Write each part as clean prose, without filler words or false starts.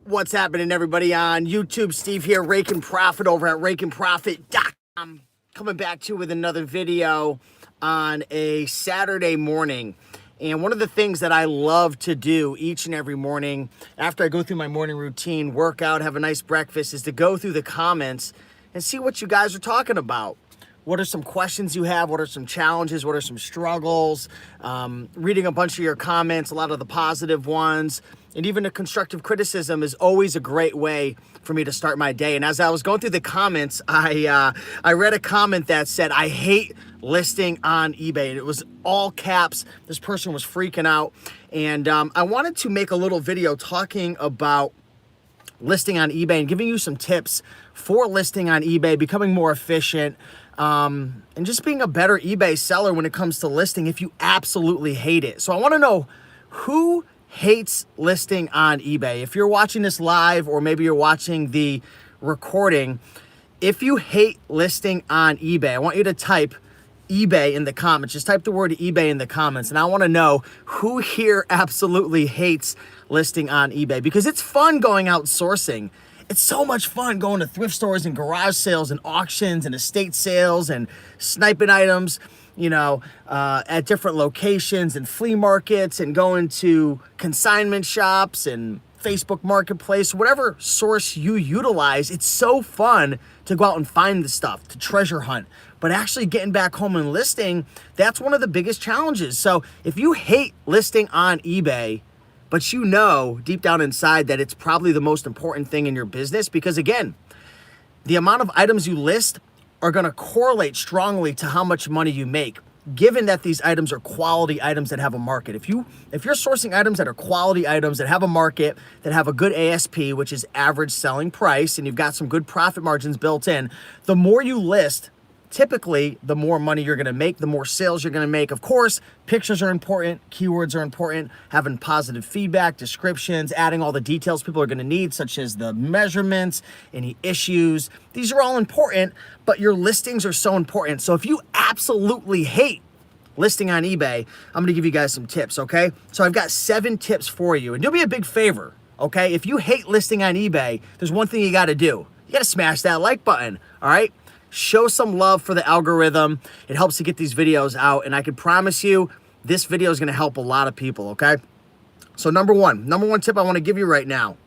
What's happening, everybody on YouTube? Steve here, Rake and Profit over at rakeandprofit.com. Coming back to you with another video on a Saturday morning. And one of the things that I love to do each and every morning after I go through my morning routine, work out, have a nice breakfast, is to go through the comments and see what you guys are talking about. What are some questions you have? What are some challenges? What are some struggles? Reading a bunch of your comments, a lot of the positive ones, and even the constructive criticism is always a great way for me to start my day. And as I was going through the comments, I read a comment that said, "I hate listing on eBay." And it was all caps. This person was freaking out. And I wanted to make a little video talking about listing on eBay and giving you some tips for listing on eBay, becoming more efficient, and just being a better eBay seller when it comes to listing if you absolutely hate it. So I want to know who hates listing on eBay. If you're watching this live, or maybe you're watching the recording, if you hate listing on eBay, I want you to type eBay in the comments. Just type the word eBay in the comments, and I want to know who here absolutely hates listing on eBay, because it's fun going out sourcing. It's so much fun going to thrift stores and garage sales and auctions and estate sales and sniping items, you know, at different locations and flea markets, and going to consignment shops and Facebook Marketplace, whatever source you utilize. It's so fun to go out and find the stuff, to treasure hunt. But actually getting back home and listing, that's one of the biggest challenges. So if you hate listing on eBay, but you know deep down inside that it's probably the most important thing in your business, because again, the amount of items you list are going to correlate strongly to how much money you make, given that these items are quality items that have a market. If you're sourcing items that are quality items that have a market, that have a good ASP, which is average selling price, and you've got some good profit margins built in, the more you list, typically, the more money you're going to make, the more sales you're going to make. Of course, pictures are important, keywords are important, having positive feedback, descriptions, adding all the details people are going to need, such as the measurements, any issues. These are all important, but your listings are so important. So if you absolutely hate listing on eBay, I'm going to give you guys some tips, okay? So I've got 7 tips for you, and do me a big favor, okay? If you hate listing on eBay, there's one thing you got to do. You got to smash that like button, all right? Show some love for the algorithm. It helps to get these videos out, and I can promise you this video is going to help a lot of people, okay? So number one tip I want to give you right now,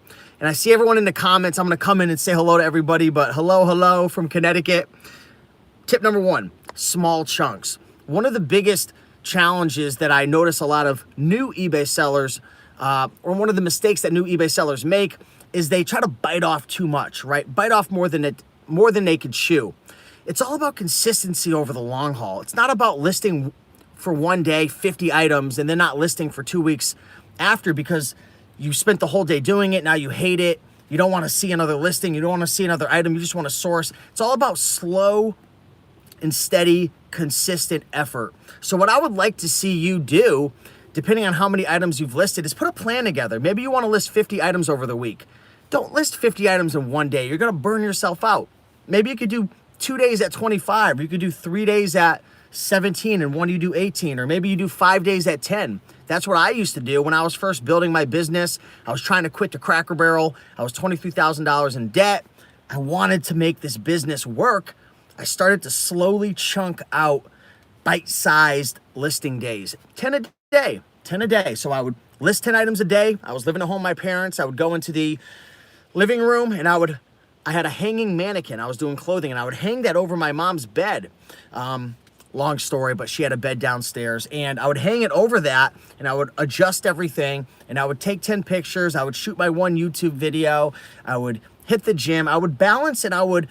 and I see everyone in the comments. I'm going to come in and say hello to everybody, but hello from Connecticut. Tip number 1, small chunks. One of the biggest challenges that I notice a lot of new eBay sellers, or one of the mistakes that new eBay sellers make, is they try to bite off too much, right? Bite off more than they could chew. It's all about consistency over the long haul. It's not about listing for one day 50 items and then not listing for 2 weeks after because you spent the whole day doing it. Now you hate it. You don't want to see another listing. You don't want to see another item. You just want to source. It's all about slow and steady, consistent effort. So what I would like to see you do, depending on how many items you've listed, is put a plan together. Maybe you want to list 50 items over the week. Don't list 50 items in one day. You're going to burn yourself out. Maybe you could do 2 days at 25, or you could do 3 days at 17 and one you do 18, or maybe you do 5 days at 10. That's what I used to do when I was first building my business. I was trying to quit the Cracker Barrel. I was $23,000 in debt. I wanted to make this business work. I started to slowly chunk out bite-sized listing days, 10 a day. So I would list 10 items a day. I was living at home with my parents. I would go into the living room, and I had a hanging mannequin. I was doing clothing, and I would hang that over my mom's bed. Long story, but she had a bed downstairs, and I would hang it over that, and I would adjust everything, and I would take 10 pictures. I would shoot my one YouTube video. I would hit the gym. I would balance, and I would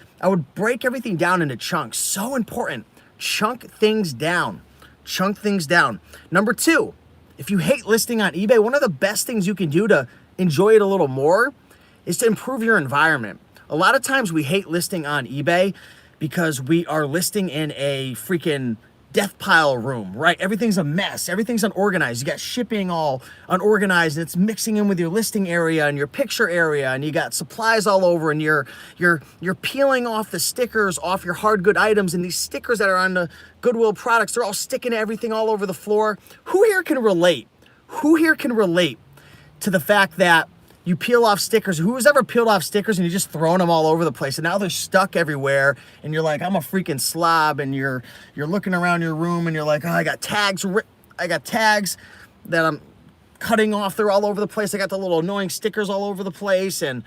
break everything down into chunks. So important. Chunk things down. Chunk things down. Number 2, if you hate listing on eBay, one of the best things you can do to enjoy it a little more is to improve your environment. A lot of times we hate listing on eBay because we are listing in a freaking death pile room, right? Everything's a mess. Everything's unorganized. You got shipping all unorganized, and it's mixing in with your listing area and your picture area, and you got supplies all over, and you're peeling off the stickers off your hard good items, and these stickers that are on the Goodwill products, they're all sticking to everything all over the floor. Who here can relate? Who here can relate to the fact that You peel off stickers. Who's ever peeled off stickers and you're just throwing them all over the place and now they're stuck everywhere and you're like, I'm a freaking slob, and you're looking around your room and you're like, oh, I got tags that I'm cutting off. They're all over the place. I got the little annoying stickers all over the place. And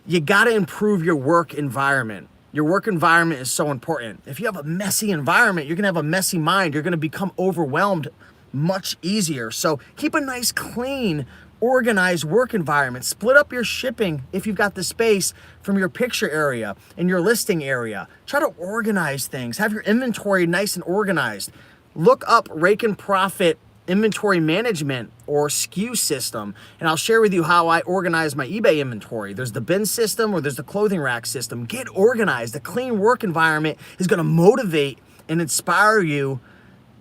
you got to improve your work environment. Your work environment is so important. If you have a messy environment, you're going to have a messy mind. You're going to become overwhelmed much easier. So keep a nice, clean, organized work environment. Split up your shipping if you've got the space from your picture area and your listing area. Try to organize things. Have your inventory nice and organized. Look up Rake and Profit inventory management or SKU system, and I'll share with you how I organize my eBay inventory. There's the bin system or there's the clothing rack system. Get organized. A clean work environment is going to motivate and inspire you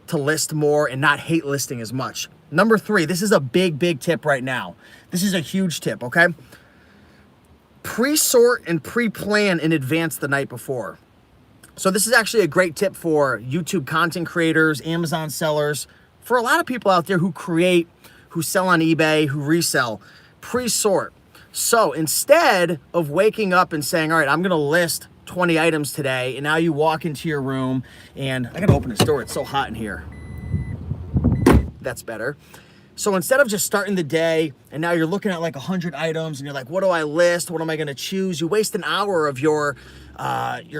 to list more and not hate listing as much. Number 3, this is a big tip right now. This is a huge tip, okay? Pre-sort and pre-plan in advance the night before. So this is actually a great tip for YouTube content creators, Amazon sellers, for a lot of people out there who create, who sell on eBay, who resell. Pre-sort. So instead of waking up and saying, all right, I'm going to list 20 items today, and now you walk into your room, and I got to open this door. It's so hot in here. That's better. So instead of just starting the day, and now you're looking at like 100 items, and you're like, what do I list? What am I going to choose? You waste an hour of your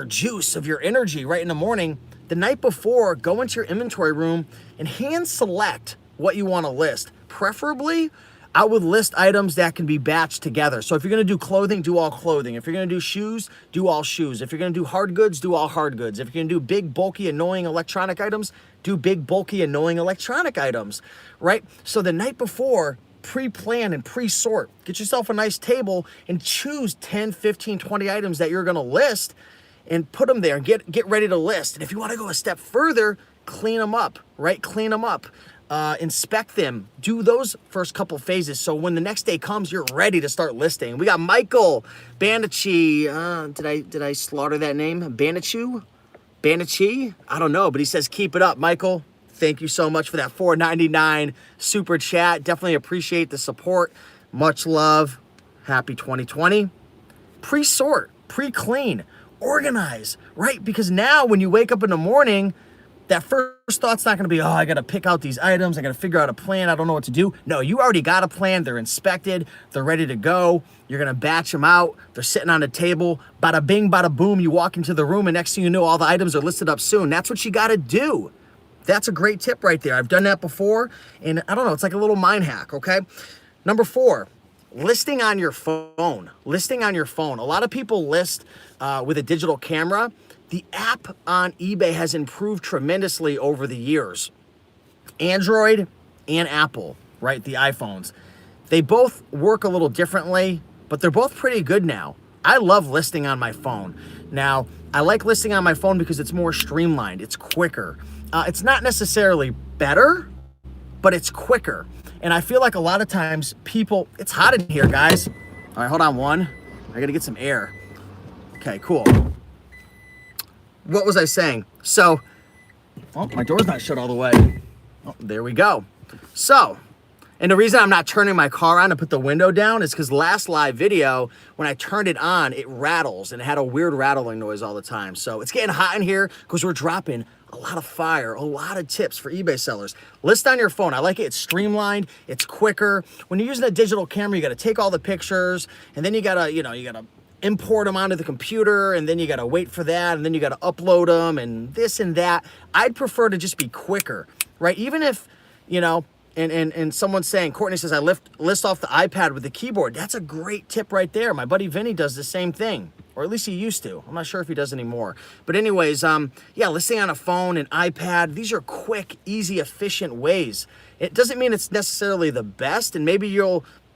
juice, of your energy right in the morning. The night before, go into your inventory room and hand select what you want to list. Preferably, I would list items that can be batched together. So if you're going to do clothing, do all clothing. If you're going to do shoes, do all shoes. If you're going to do hard goods, do all hard goods. If you're going to do big, bulky, annoying electronic items, do big, bulky, annoying electronic items, right? So the night before, pre-plan and pre-sort. Get yourself a nice table and choose 10, 15, 20 items that you're going to list and put them there and get ready to list. And if you want to go a step further, clean them up, right? Clean them up. Inspect them. Do those first couple phases so when the next day comes, you're ready to start listing. We got Michael Banichi. Did I slaughter that name? Banichu? Banichi? I don't know, but he says keep it up, Michael. Thank you so much for that $4.99 super chat. Definitely appreciate the support. Much love. Happy 2020. Pre-sort, pre-clean, organize, right? Because now when you wake up in the morning, that first thought's not going to be, oh, I got to pick out these items. I got to figure out a plan. I don't know what to do. No, you already got a plan. They're inspected. They're ready to go. You're going to batch them out. They're sitting on a table. Bada bing, bada boom. You walk into the room and next thing you know, all the items are listed up soon. That's what you got to do. That's a great tip right there. I've done that before and I don't know. It's like a little mind hack, okay? Number 4, listing on your phone. Listing on your phone. A lot of people list with a digital camera. The app on eBay has improved tremendously over the years. Android and Apple, right? The iPhones. They both work a little differently, but they're both pretty good now. I love listing on my phone. Now, I like listing on my phone because it's more streamlined. It's quicker. It's not necessarily better, but it's quicker. And I feel like a lot of times people, it's hot in here, guys. All right, hold on one. I gotta get some air. Okay, cool. What was I saying? So, oh, my door's not shut all the way. Oh, there we go. So, and the reason I'm not turning my car on to put the window down is because last live video, when I turned it on, it rattles and it had a weird rattling noise all the time. So it's getting hot in here because we're dropping a lot of fire, a lot of tips for eBay sellers. List on your phone. I like it. It's streamlined. It's quicker. When you're using a digital camera, you got to take all the pictures and then you got to, import them onto the computer and then you got to wait for that and then you got to upload them and this and that. I'd prefer to just be quicker, right? Even if, and someone's saying, Courtney says, I list off the iPad with the keyboard. That's a great tip right there. My buddy Vinny does the same thing, or at least he used to. I'm not sure if he does anymore. But anyways, listing on a phone and iPad, these are quick, easy, efficient ways. It doesn't mean it's necessarily the best, and maybe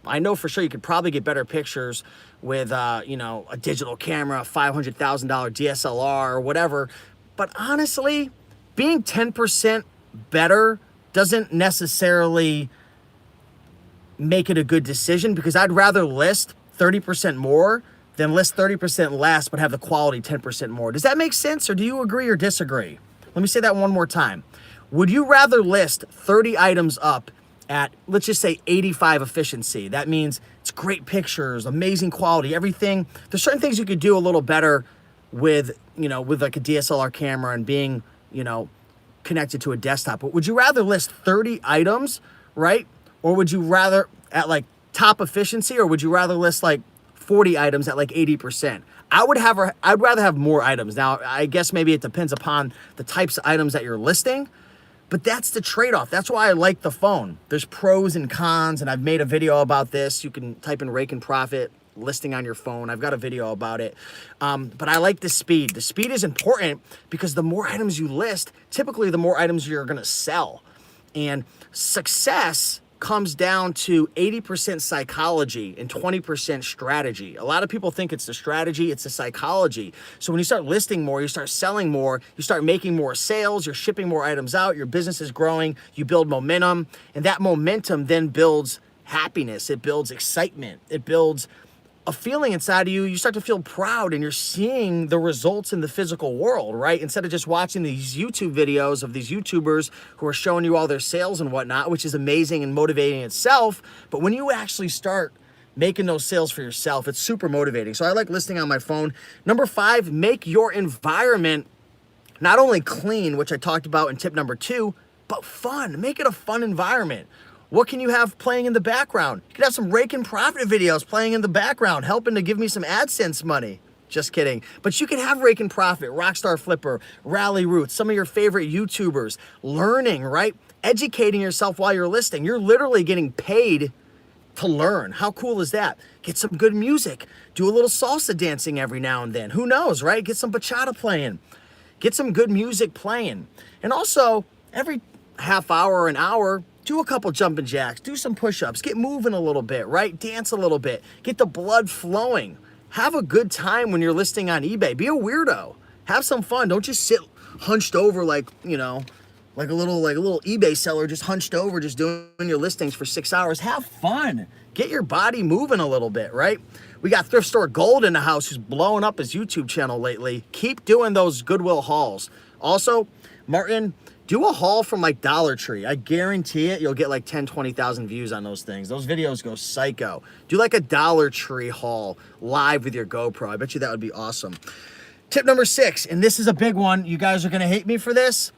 I know for sure you could probably get better pictures with, a digital camera, $500,000 DSLR or whatever. But honestly, being 10% better doesn't necessarily make it a good decision because I'd rather list 30% more than list 30% less but have the quality 10% more. Does that make sense or do you agree or disagree? Let me say that one more time. Would you rather list 30 items up at, let's just say 85 efficiency? That means It's great pictures, amazing quality, everything. There's certain things you could do a little better with, you know, with like a DSLR camera and being, you know, connected to a desktop. But would you rather list 30 items, right? Or would you rather at like top efficiency, or would you rather list like 40 items at like 80%? I'd rather have more items. Now, I guess maybe it depends upon the types of items that you're listing, but that's the trade-off. That's why I like the phone. There's pros and cons, and I've made a video about this. You can type in Rake and Profit listing on your phone. I've got a video about it. But I like the speed. The speed is important because the more items you list, typically the more items you're gonna sell. And success comes down to 80% psychology and 20% strategy. A lot of people think it's the strategy, it's the psychology. So when you start listing more, you start selling more, you start making more sales, you're shipping more items out, your business is growing, you build momentum, and that momentum then builds happiness, it builds excitement, it builds a feeling inside of you. You start to feel proud, and you're seeing the results in the physical world, right? Instead of just watching these YouTube videos of these YouTubers who are showing you all their sales and whatnot, which is amazing and motivating itself. But when you actually start making those sales for yourself, it's super motivating. So I like listing on my phone. Number 5, make your environment not only clean, which I talked about in tip number 2, but fun. Make it a fun environment. What can you have playing in the background? You can have some Rake and Profit videos playing in the background, helping to give me some AdSense money. Just kidding. But you can have Rake and Profit, Rockstar Flipper, Rally Roots, some of your favorite YouTubers, learning, right? Educating yourself while you're listing. You're literally getting paid to learn. How cool is that? Get some good music. Do a little salsa dancing every now and then. Who knows, right? Get some bachata playing. Get some good music playing. And also, every half hour or an hour, do a couple jumping jacks, do some push-ups, get moving a little bit, right? Dance a little bit, get the blood flowing. Have a good time when you're listing on eBay. Be a weirdo. Have some fun. Don't just sit hunched over like, you know, like a little eBay seller just hunched over, just doing your listings for 6 hours. Have fun. Get your body moving a little bit, right? We got Thrift Store Gold in the house who's blowing up his YouTube channel lately. Keep doing those Goodwill hauls. Also, Martin, do a haul from like Dollar Tree. I guarantee it, you'll get like 10, 20,000 views on those things. Those videos go psycho. Do like a Dollar Tree haul live with your GoPro. I bet you that would be awesome. Tip number 6, and this is a big one. You guys are gonna hate me for this.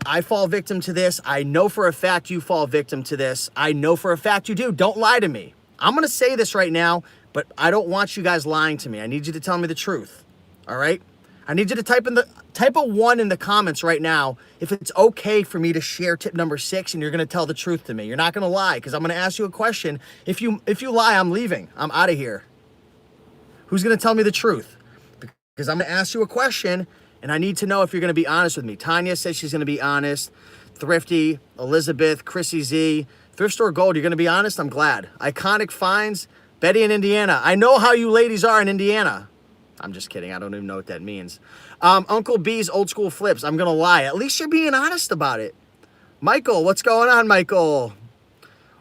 I fall victim to this. I know for a fact you fall victim to this. I know for a fact you do. Don't lie to me. I'm gonna say this right now, but I don't want you guys lying to me. I need you to tell me the truth, all right? I need you to type a 1 in the comments right now if it's okay for me to share tip number 6 and you're gonna tell the truth to me. You're not gonna lie, because I'm gonna ask you a question. If you lie, I'm leaving. I'm out of here. Who's gonna tell me the truth? Because I'm gonna ask you a question and I need to know if you're gonna be honest with me. Tanya says she's gonna be honest. Thrifty, Elizabeth, Chrissy Z, Thrift Store Gold, you're gonna be honest? I'm glad. Iconic Finds, Betty in Indiana. I know how you ladies are in Indiana. I'm just kidding. I don't even know what that means. Uncle B's Old School Flips. I'm going to lie. At least you're being honest about it. Michael, what's going on, Michael?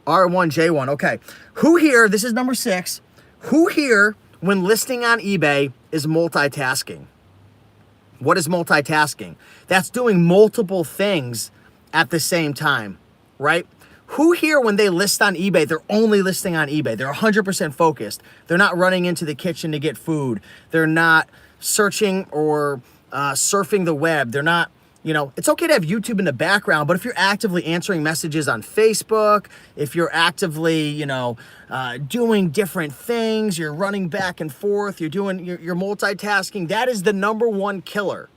R1J1. Okay. Who here, this is number 6. Who here, when listing on eBay, is multitasking? What is multitasking? That's doing multiple things at the same time, right? Who here, when they list on eBay, they're only listing on eBay. They're 100% focused. They're not running into the kitchen to get food. They're not searching or surfing the web. They're not, you know, it's okay to have YouTube in the background, but if you're actively answering messages on Facebook, if you're actively, you know, doing different things, you're running back and forth, you're multitasking, that is the number 1 killer.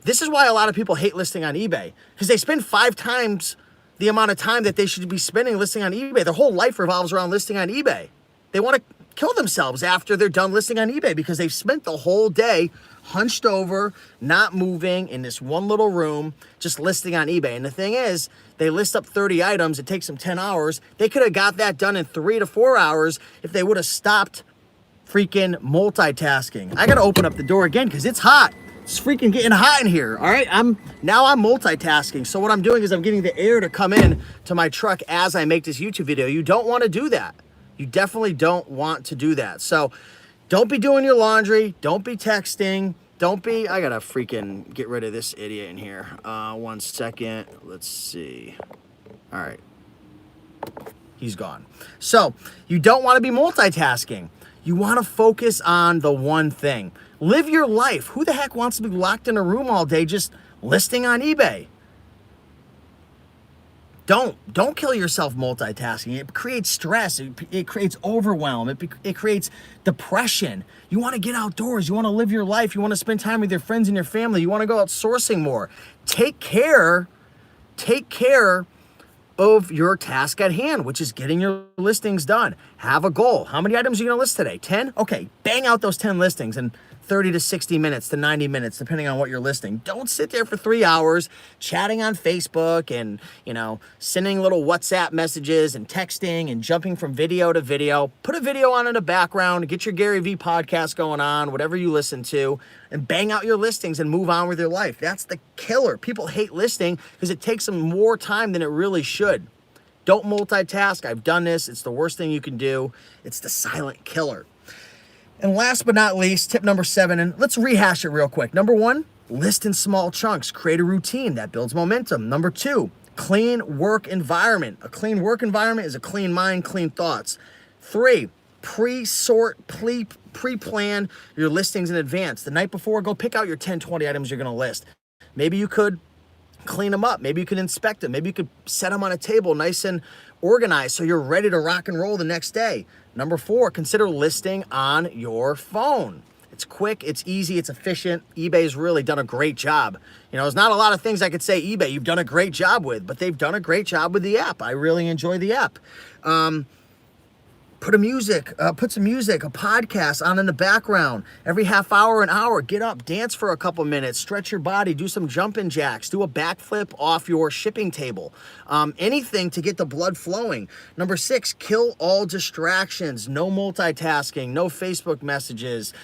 This is why a lot of people hate listing on eBay, because they spend 5 times the amount of time that they should be spending listing on eBay. Their whole life revolves around listing on eBay. They want to kill themselves after they're done listing on eBay because they've spent the whole day hunched over, not moving in this one little room, just listing on eBay. And the thing is, they list up 30 items. It takes them 10 hours. They could have got that done in 3 to 4 hours if they would have stopped freaking multitasking. I got to open up the door again because it's hot. It's freaking getting hot in here, all right? Now I'm multitasking. So what I'm doing is I'm getting the air to come in to my truck as I make this YouTube video. You don't want to do that. You definitely don't want to do that. So don't be doing your laundry. Don't be texting. I gotta freaking get rid of this idiot in here. 1 second, let's see. All right. he's gone. So you don't want to be multitasking. You want to focus on the one thing. Live your life. Who the heck wants to be locked in a room all day just listing on eBay? Don't kill yourself multitasking. It creates stress. It creates overwhelm. It creates depression. You want to get outdoors. You want to live your life. You want to spend time with your friends and your family. You want to go out sourcing more. Take care of your task at hand, which is getting your listings done. Have a goal. How many items are you going to list today? 10? Okay, bang out those 10 listings in 30 to 60 minutes to 90 minutes, depending on what you're listing. Don't sit there for 3 hours chatting on Facebook and, sending little WhatsApp messages and texting and jumping from video to video. Put a video on in the background, get your Gary Vee podcast going on, whatever you listen to, and bang out your listings and move on with your life. That's the killer. People hate listing because it takes them more time than it really should. Don't multitask. I've done this. It's the worst thing you can do. It's the silent killer. And last but not least, tip number 7, and let's rehash it real quick. Number 1, list in small chunks. Create a routine that builds momentum. Number 2, clean work environment. A clean work environment is a clean mind, clean thoughts. 3, pre-sort, pre-plan your listings in advance. The night before, go pick out your 10, 20 items you're going to list. Maybe you could clean them up. Maybe you could inspect them. Maybe you could set them on a table nice and organized so you're ready to rock and roll the next day. Number 4, consider listing on your phone. It's quick, it's easy, it's efficient. eBay's really done a great job. There's not a lot of things I could say eBay you've done a great job with, but they've done a great job with the app. I really enjoy the app. Put some music, a podcast on in the background. Every half hour, an hour, get up, dance for a couple minutes, stretch your body, do some jumping jacks, do a backflip off your shipping table. Anything to get the blood flowing. Number 6, kill all distractions. No multitasking, no Facebook messages.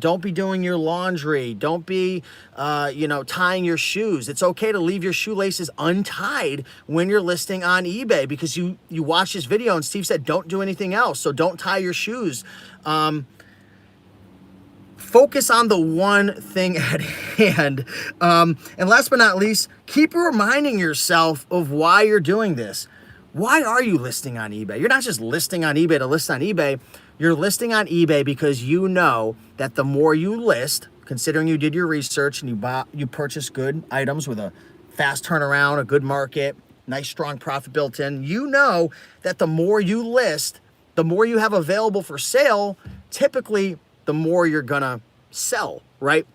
Don't be doing your laundry. Don't be, tying your shoes. It's okay to leave your shoelaces untied when you're listing on eBay because you watched this video and Steve said don't do anything else. So don't tie your shoes. Focus on the one thing at hand. And last but not least, keep reminding yourself of why you're doing this. Why are you listing on eBay? You're not just listing on eBay to list on eBay. You're listing on eBay because you know that the more you list, considering you did your research and you purchased good items with a fast turnaround, a good market, nice strong profit built in, you know that the more you list, the more you have available for sale, typically the more you're gonna sell, right?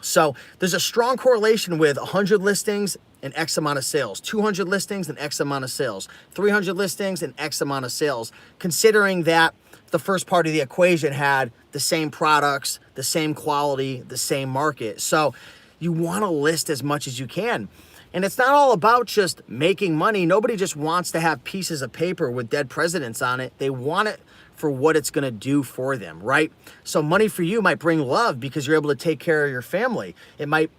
So there's a strong correlation with 100 listings and X amount of sales, 200 listings and X amount of sales, 300 listings and X amount of sales, considering that the first part of the equation had the same products, the same quality, the same market. So you wanna list as much as you can. And it's not all about just making money. Nobody just wants to have pieces of paper with dead presidents on it. They want it for what it's gonna do for them, right? So money for you might bring love because you're able to take care of your family. It might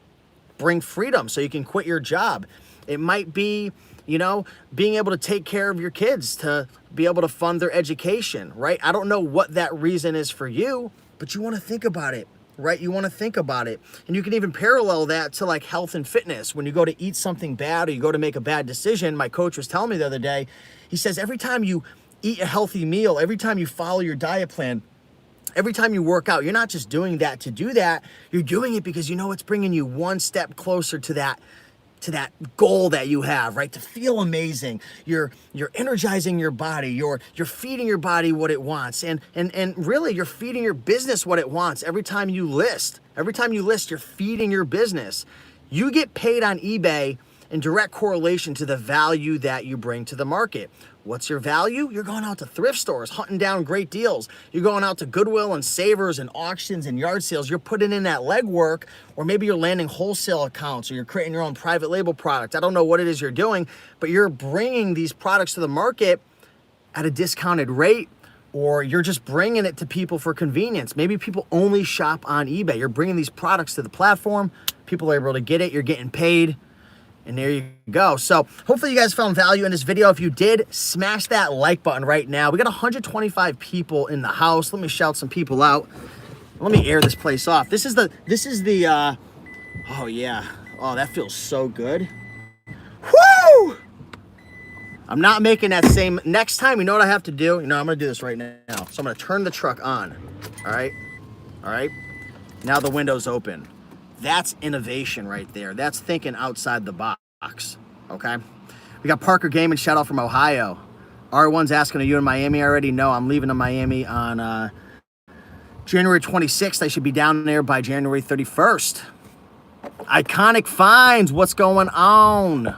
bring freedom so you can quit your job. It might be, being able to take care of your kids to be able to fund their education, right? I don't know what that reason is for you, but you wanna think about it. Right? You want to think about it. And you can even parallel that to like health and fitness. When you go to eat something bad or you go to make a bad decision, my coach was telling me the other day, he says, every time you eat a healthy meal, every time you follow your diet plan, every time you work out, you're not just doing that to do that. You're doing it because you know it's bringing you one step closer to that goal that you have, right? To feel amazing. You're energizing your body. You're feeding your body what it wants. And really you're feeding your business what it wants. Every time you list, you're feeding your business. You get paid on eBay in direct correlation to the value that you bring to the market. What's your value? You're going out to thrift stores, hunting down great deals. You're going out to Goodwill and Savers and auctions and yard sales. You're putting in that legwork, or maybe you're landing wholesale accounts, or you're creating your own private label product. I don't know what it is you're doing, but you're bringing these products to the market at a discounted rate, or you're just bringing it to people for convenience. Maybe people only shop on eBay. You're bringing these products to the platform. People are able to get it. You're getting paid. And there you go. So hopefully you guys found value in this video. If you did, smash that like button right now. We got 125 people in the house. Let me shout some people out. Let me air this place off. This is the oh yeah. Oh, that feels so good. Woo! I'm not making that same, next time, you know what I have to do? You know, I'm gonna do this right now. So I'm gonna turn the truck on, all right? All right, now the window's open. That's innovation right there. That's thinking outside the box, okay? We got Parker Gaiman, shout out from Ohio. R1's asking, are you in Miami already? No, I'm leaving to Miami on January 26th. I should be down there by January 31st. Iconic Finds, what's going on?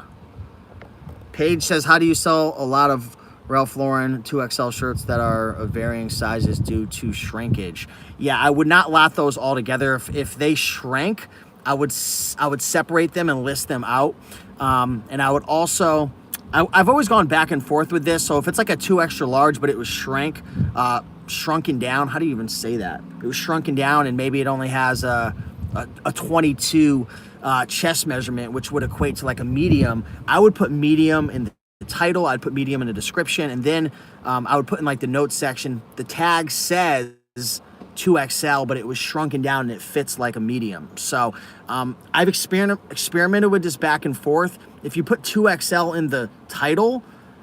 Paige says, how do you sell a lot of Ralph Lauren 2XL shirts that are of varying sizes due to shrinkage? Yeah, I would not lot those all together. If they shrank, I would separate them and list them out. And I would also, I've always gone back and forth with this. So if it's like a 2 extra large, but it was shrunken down, how do you even say that? It was shrunken down and maybe it only has a 22 chest measurement, which would equate to like a medium. I would put medium in the title, I'd put medium in the description, and then I would put in like the notes section, the tag says 2XL, but it was shrunken down and it fits like a medium. So I've experimented with this back and forth. If you put 2XL in the title,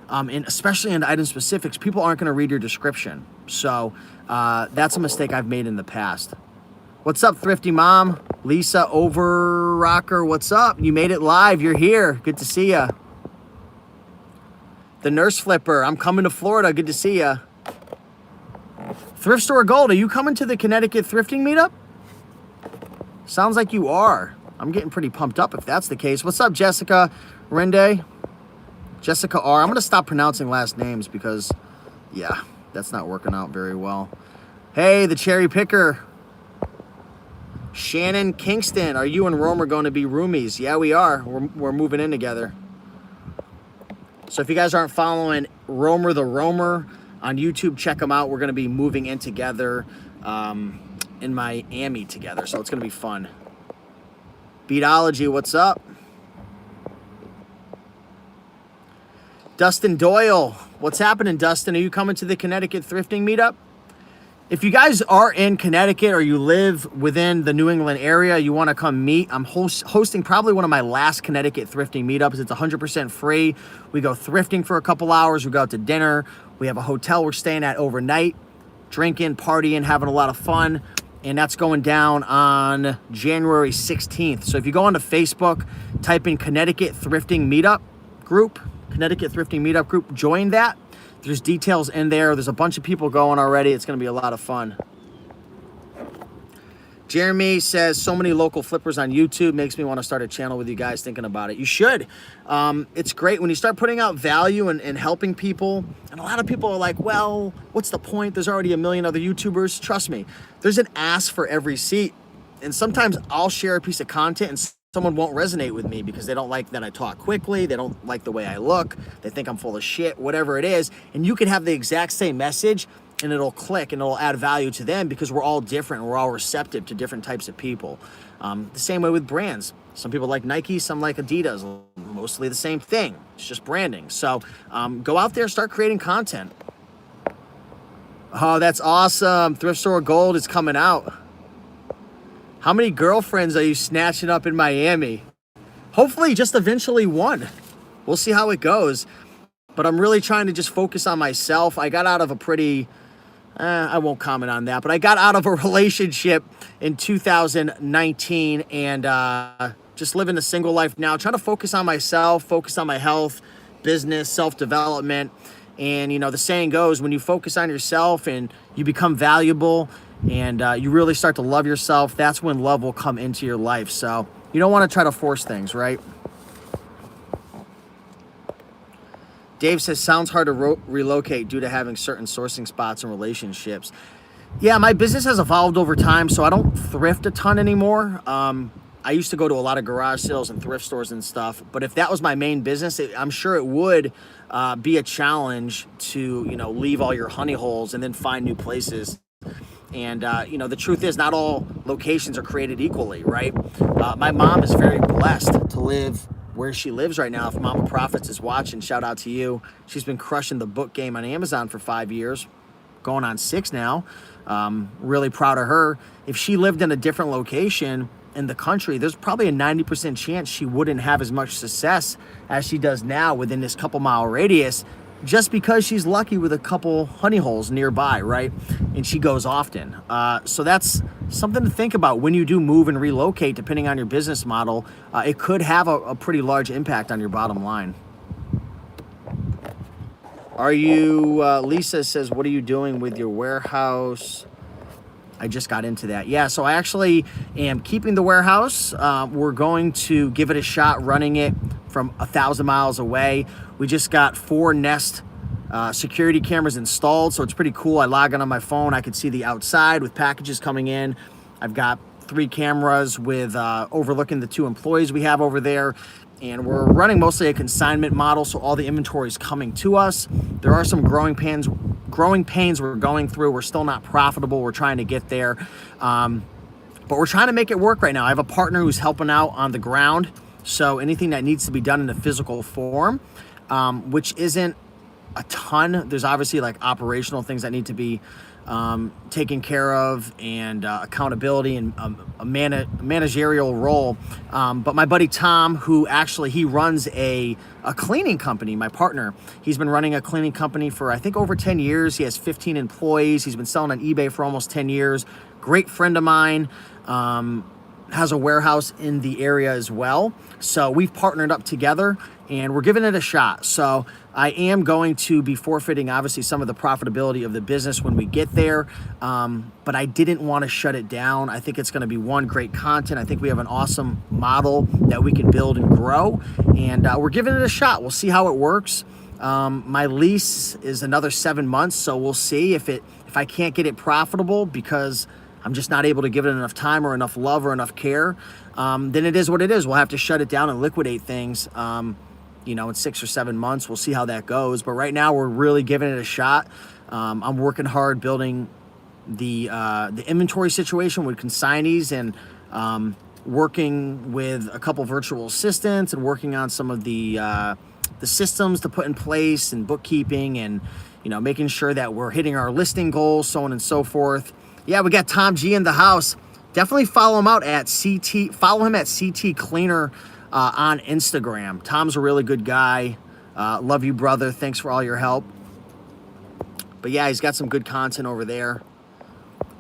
and especially in item specifics, people aren't going to read your description. So that's a mistake I've made in the past. What's up, Thrifty Mom? Lisa Overrocker, what's up? You made it live. You're here. Good to see ya. The Nurse Flipper, I'm coming to Florida. Good to see ya. Thrift Store Gold, are you coming to the Connecticut thrifting meetup? Sounds like you are. I'm getting pretty pumped up if that's the case. What's up, Jessica Rende? Jessica R. I'm going to stop pronouncing last names because, yeah, that's not working out very well. Hey, the Cherry Picker. Shannon Kingston, are you and Romer going to be roomies? Yeah, we are. We're moving in together. So if you guys aren't following Romer the Roamer on YouTube, check them out. We're going to be moving in together in Miami together. So it's going to be fun. Beatology, what's up? Dustin Doyle, what's happening, Dustin? Are you coming to the Connecticut thrifting meetup? If you guys are in Connecticut or you live within the New England area, you want to come meet, I'm hosting probably one of my last Connecticut thrifting meetups. It's 100% free. We go thrifting for a couple hours. We go out to dinner. We have a hotel we're staying at overnight, drinking, partying, having a lot of fun. And that's going down on January 16th. So if you go onto Facebook, type in Connecticut Thrifting Meetup Group, Connecticut Thrifting Meetup Group, join that. There's details in there. There's a bunch of people going already. It's going to be a lot of fun. Jeremy says, so many local flippers on YouTube. Makes me want to start a channel with you guys, thinking about it. You should. It's great when you start putting out value and helping people. And a lot of people are like, well, what's the point? There's already a million other YouTubers. Trust me, there's an ass for every seat. And sometimes I'll share a piece of content and someone won't resonate with me because they don't like that I talk quickly. They don't like the way I look. They think I'm full of shit, whatever it is. And you could have the exact same message and it'll click and it'll add value to them because we're all different. We're all receptive to different types of people. The same way with brands. Some people like Nike, some like Adidas. Mostly the same thing. It's just branding. So go out there, start creating content. Oh, that's awesome. Thrift Store Gold is coming out. How many girlfriends are you snatching up in Miami? Hopefully just eventually one. We'll see how it goes. But I'm really trying to just focus on myself. I got out of a pretty, I won't comment on that, but I got out of a relationship in 2019 and just living a single life now. Trying to focus on myself, focus on my health, business, self-development. And, you know, the saying goes, when you focus on yourself and you become valuable and you really start to love yourself, that's when love will come into your life. So you don't want to try to force things, right? Dave says, sounds hard to relocate due to having certain sourcing spots and relationships. Yeah, my business has evolved over time, so I don't thrift a ton anymore. I used to go to a lot of garage sales and thrift stores and stuff, but if that was my main business, I'm sure it would be a challenge to, you know, leave all your honey holes and then find new places. And, you know, the truth is not all locations are created equally, right? My mom is very blessed to live where she lives right now. If Mama Profits is watching, shout out to you. She's been crushing the book game on Amazon for 5 years, going on 6 now. Really proud of her. If she lived in a different location, in the country, there's probably a 90% chance she wouldn't have as much success as she does now within this couple mile radius, just because she's lucky with a couple honey holes nearby, right? And she goes often. So that's something to think about when you do move and relocate, depending on your business model. It could have a pretty large impact on your bottom line. Are you, Lisa says, what are you doing with your warehouse? I just got into that. Yeah, so I actually am keeping the warehouse. We're going to give it a shot running it from 1,000 miles away. We just got 4 Nest security cameras installed, so it's pretty cool. I log in on my phone. I can see the outside with packages coming in. I've got 3 cameras with overlooking the 2 employees we have over there. And we're running mostly a consignment model, so all the inventory is coming to us. There are some growing pains we're going through. We're still not profitable. We're trying to get there. But we're trying to make it work right now. I have a partner who's helping out on the ground. So anything that needs to be done in a physical form, which isn't a ton. There's obviously like operational things that need to be taken care of, and accountability and a managerial role. But my buddy Tom, who actually, he runs a cleaning company, my partner, he's been running a cleaning company for I think over 10 years. He has 15 employees. He's been selling on eBay for almost 10 years. Great friend of mine. Has a warehouse in the area as well. So we've partnered up together and we're giving it a shot. So I am going to be forfeiting obviously some of the profitability of the business when we get there. But I didn't want to shut it down. I think it's going to be one, great content. I think we have an awesome model that we can build and grow, and we're giving it a shot. We'll see how it works. My lease is another 7 months. So we'll see if I can't get it profitable because I'm just not able to give it enough time or enough love or enough care, then it is what it is. We'll have to shut it down and liquidate things, in 6 or 7 months. We'll see how that goes. But right now we're really giving it a shot. I'm working hard building the inventory situation with consignees, and working with a couple virtual assistants, and working on some of the systems to put in place, and bookkeeping, and making sure that we're hitting our listing goals, so on and so forth. Yeah, we got Tom G in the house. Definitely follow him out at CT. Follow him at CT Cleaner on Instagram. Tom's a really good guy. Love you, brother. Thanks for all your help. But yeah, he's got some good content over there.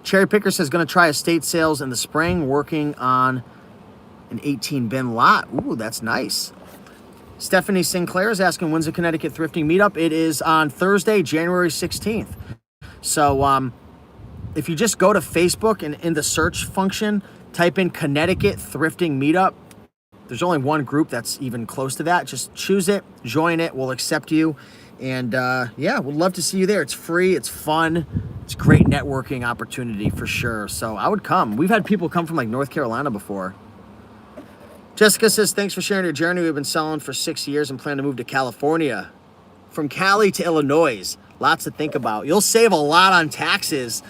Cherry Picker says going to try estate sales in the spring, working on an 18-bin lot. Ooh, that's nice. Stephanie Sinclair is asking, when's the Connecticut Thrifting Meetup? It is on Thursday, January 16th. So, if you just go to Facebook and in the search function, type in Connecticut Thrifting Meetup, there's only one group that's even close to that. Just choose it, join it, we'll accept you. And yeah, we'd love to see you there. It's free, it's fun, it's a great networking opportunity for sure. So I would come. We've had people come from like North Carolina before. Jessica says, thanks for sharing your journey. We've been selling for 6 years and plan to move to California. From Cali to Illinois, lots to think about. You'll save a lot on taxes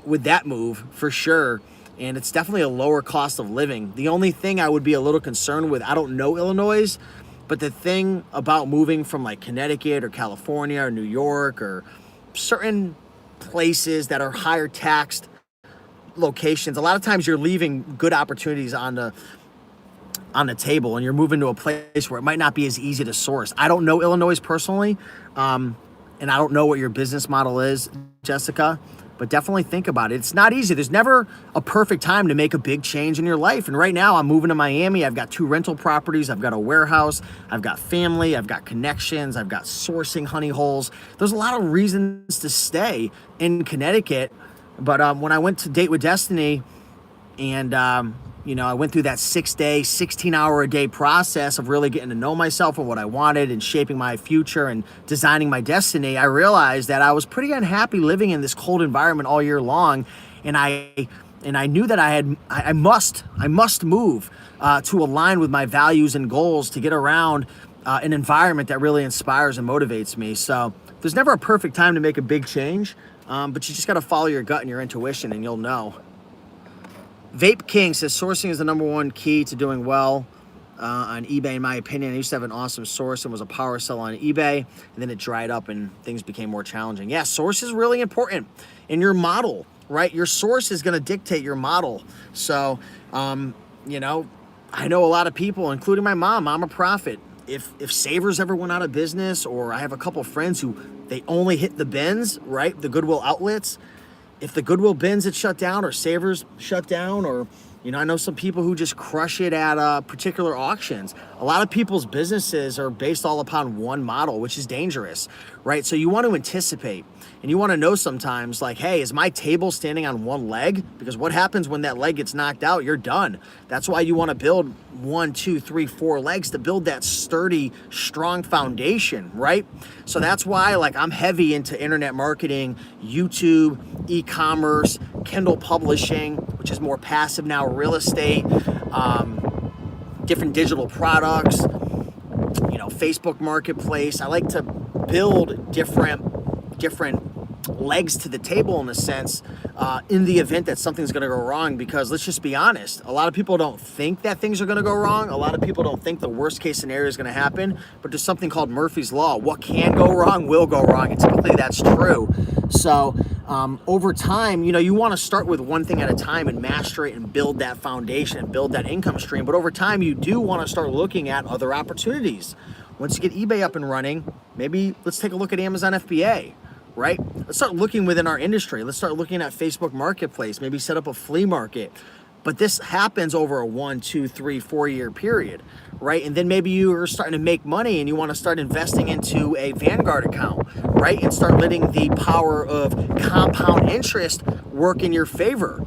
with that move for sure, and it's definitely a lower cost of living. The only thing I would be a little concerned with, I don't know Illinois, but the thing about moving from like Connecticut or California or New York or certain places that are higher taxed locations, a lot of times you're leaving good opportunities on the table, and you're moving to a place where it might not be as easy to source. I don't know Illinois personally, and I don't know what your business model is, Jessica, but definitely think about it. It's not easy. There's never a perfect time to make a big change in your life. And right now I'm moving to Miami. I've got 2 rental properties. I've got a warehouse. I've got family. I've got connections. I've got sourcing honey holes. There's a lot of reasons to stay in Connecticut. But when I went to Date with Destiny, and I went through that 6-day, 16-hour-a-day process of really getting to know myself and what I wanted and shaping my future and designing my destiny, I realized that I was pretty unhappy living in this cold environment all year long. And I knew that I must move to align with my values and goals to get around an environment that really inspires and motivates me. So there's never a perfect time to make a big change, but you just got to follow your gut and your intuition, and you'll know. Vape King says sourcing is the #1 key to doing well on eBay, in my opinion. I used to have an awesome source and was a power seller on eBay, and then it dried up and things became more challenging. Yeah, source is really important in your model. right? Your source is going to dictate your model. So, you know, I know a lot of people, including my mom, I'm a prophet. If Savers ever went out of business, or I have a couple friends who they only hit the bins, right? The Goodwill outlets. If the Goodwill bins had shut down, or Savers shut down, or, you know, I know some people who just crush it at particular auctions. A lot of people's businesses are based all upon one model, which is dangerous, right? So you want to anticipate, and you want to know sometimes, like, hey, is my table standing on one leg? Because what happens when that leg gets knocked out? You're done. That's why you want to build 1, 2, 3, 4 legs to build that sturdy, strong foundation, right? So that's why, like, I'm heavy into internet marketing, YouTube, e-commerce, Kindle publishing, which is more passive now, real estate, different digital products, you know, Facebook Marketplace. I like to build different legs to the table, in a sense, in the event that something's going to go wrong. Because let's just be honest, a lot of people don't think that things are going to go wrong. A lot of people don't think the worst case scenario is going to happen, but there's something called Murphy's Law. What can go wrong will go wrong, and typically that's true. So over time, you know, you want to start with one thing at a time and master it and build that foundation and build that income stream. But over time, you do want to start looking at other opportunities. Once you get eBay up and running, maybe let's take a look at Amazon FBA, right? Let's start looking within our industry. Let's start looking at Facebook Marketplace, maybe set up a flea market. But this happens over a 1, 2, 3, 4 year period, right? And then maybe you are starting to make money and you want to start investing into a Vanguard account, right? And start letting the power of compound interest work in your favor.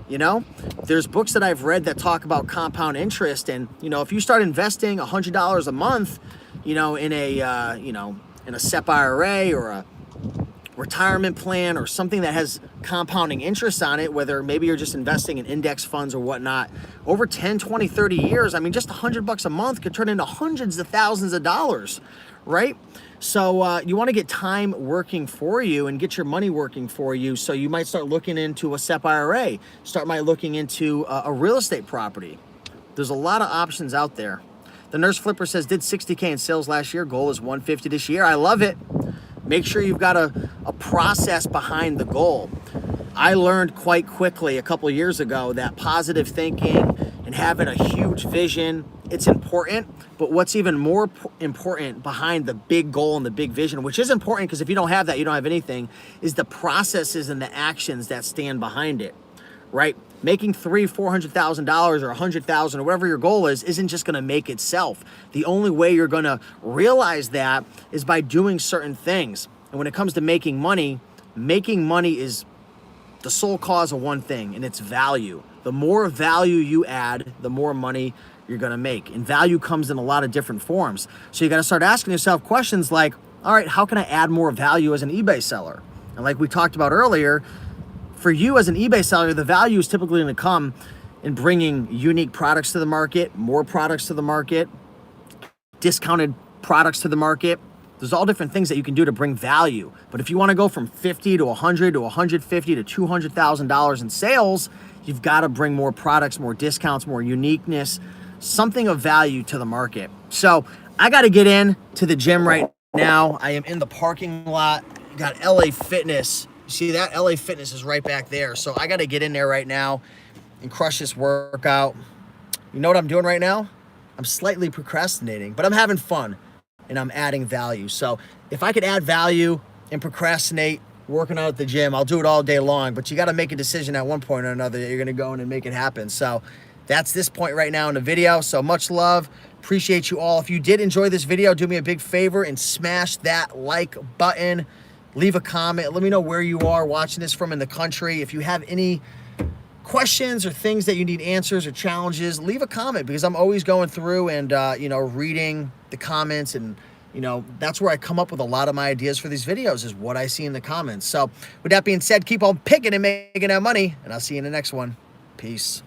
You know, there's books that I've read that talk about compound interest. And, you know, if you start investing $100 a month, you know, in a, in a SEP IRA or a retirement plan or something that has compounding interest on it, whether maybe you're just investing in index funds or whatnot, over 10, 20, 30 years, I mean, just $100 a month could turn into hundreds of thousands of dollars, right? So you want to get time working for you and get your money working for you. So you might start looking into a SEP IRA, might looking into a real estate property. There's a lot of options out there. The Nurse Flipper says, did 60K in sales last year. Goal is 150 this year. I love it. Make sure you've got a process behind the goal. I learned quite quickly a couple of years ago that positive thinking and having a huge vision, it's important, but what's even more important behind the big goal and the big vision, which is important because if you don't have that, you don't have anything, is the processes and the actions that stand behind it, right? Making $300,000-$400,000 or $100,000 or whatever your goal is isn't just going to make itself. The only way you're going to realize that is by doing certain things. And when it comes to making money is the sole cause of one thing, and it's value. The more value you add, the more money you're going to make. And value comes in a lot of different forms. So you got to start asking yourself questions like, all right, how can I add more value as an eBay seller? And like we talked about earlier, for you as an eBay seller, the value is typically going to come in bringing unique products to the market, more products to the market, discounted products to the market. There's all different things that you can do to bring value. But if you want to go from $50 to $100 to $150 to $200,000 in sales, you've got to bring more products, more discounts, more uniqueness, something of value to the market. So I got to get in to the gym right now. I am in the parking lot. Got LA Fitness. See that? LA Fitness is right back there. So I got to get in there right now and crush this workout. You know what I'm doing right now? I'm slightly procrastinating, but I'm having fun and I'm adding value. So if I could add value and procrastinate working out at the gym, I'll do it all day long. But you got to make a decision at one point or another that you're going to go in and make it happen. So that's this point right now in the video. So much love. Appreciate you all. If you did enjoy this video, do me a big favor and smash that like button. Leave a comment. Let me know where you are watching this from in the country. If you have any questions or things that you need answers or challenges, leave a comment because I'm always going through and, reading the comments. And, that's where I come up with a lot of my ideas for these videos is what I see in the comments. So with that being said, keep on picking and making that money. And I'll see you in the next one. Peace.